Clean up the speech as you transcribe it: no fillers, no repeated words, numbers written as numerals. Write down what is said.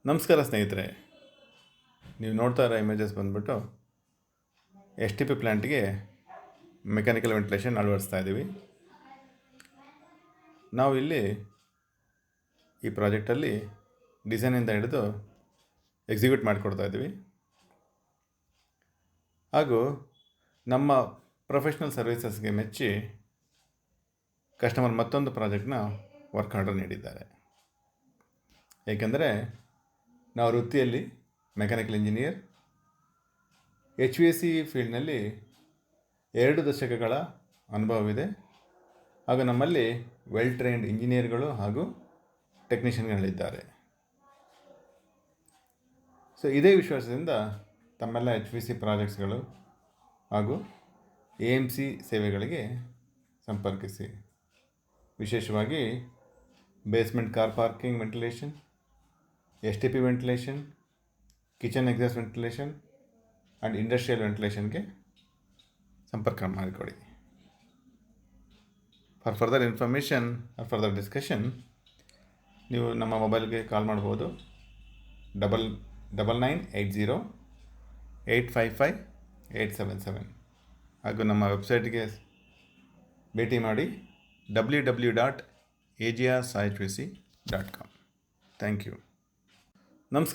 ನಮಸ್ಕಾರ ಸ್ನೇಹಿತರೆ, ನೀವು ನೋಡ್ತಾ ಇರೋ ಇಮೇಜಸ್ ಬಂದ್ಬಿಟ್ಟು ಎಸ್ ಟಿ ಪಿ ಪ್ಲ್ಯಾಂಟ್ಗೆ ಮೆಕ್ಯಾನಿಕಲ್ ವೆಂಟಿಲೇಷನ್ ಅಳವಡಿಸ್ತಾ ಇದ್ದೀವಿ. ನಾವು ಇಲ್ಲಿ ಈ ಪ್ರಾಜೆಕ್ಟಲ್ಲಿ ಡಿಸೈನಿಂದ ಹಿಡಿದು ಎಕ್ಸಿಕ್ಯೂಟ್ ಮಾಡಿಕೊಡ್ತಾ ಇದ್ದೀವಿ. ಹಾಗೂ ನಮ್ಮ ಪ್ರೊಫೆಷ್ನಲ್ ಸರ್ವೀಸಸ್ಗೆ ಮೆಚ್ಚಿ ಕಸ್ಟಮರ್ ಮತ್ತೊಂದು ಪ್ರಾಜೆಕ್ಟ್ನ ವರ್ಕ್ ಆರ್ಡರ್ ನೀಡಿದ್ದಾರೆ. ಏಕೆಂದರೆ ನಾವು ವೃತ್ತಿಯಲ್ಲಿ ಮೆಕ್ಯಾನಿಕಲ್ ಇಂಜಿನಿಯರ್, HVAC ಫೀಲ್ಡ್ನಲ್ಲಿ 2 ದಶಕಗಳ ಅನುಭವವಿದೆ. ಹಾಗೂ ನಮ್ಮಲ್ಲಿ ವೆಲ್ ಟ್ರೈನ್ಡ್ ಇಂಜಿನಿಯರ್ಗಳು ಹಾಗೂ ಟೆಕ್ನಿಷಿಯನ್ಗಳಿದ್ದಾರೆ. ಸೊ ಇದೇ ವಿಶ್ವಾಸದಿಂದ ತಮ್ಮೆಲ್ಲ HVAC ಪ್ರಾಜೆಕ್ಟ್ಸ್ಗಳು ಹಾಗೂ AMC ಸೇವೆಗಳಿಗೆ ಸಂಪರ್ಕಿಸಿ. ವಿಶೇಷವಾಗಿ basement car parking ventilation, STP ventilation, kitchen exhaust ventilation and industrial ವೆಂಟಿಲೇಷನ್ಗೆ ಸಂಪರ್ಕ ಮಾಡಿಕೊಡಿ. For further information or further discussion ನೀವು ನಮ್ಮ ಮೊಬೈಲ್ಗೆ ಕಾಲ್ ಮಾಡ್ಬೋದು. 9980855877 ಹಾಗೂ ನಮ್ಮ ವೆಬ್ಸೈಟ್ಗೆ ಭೇಟಿ ಮಾಡಿ www.agiashvc.com. Thank you. ನಮಸ್ಕಾರ.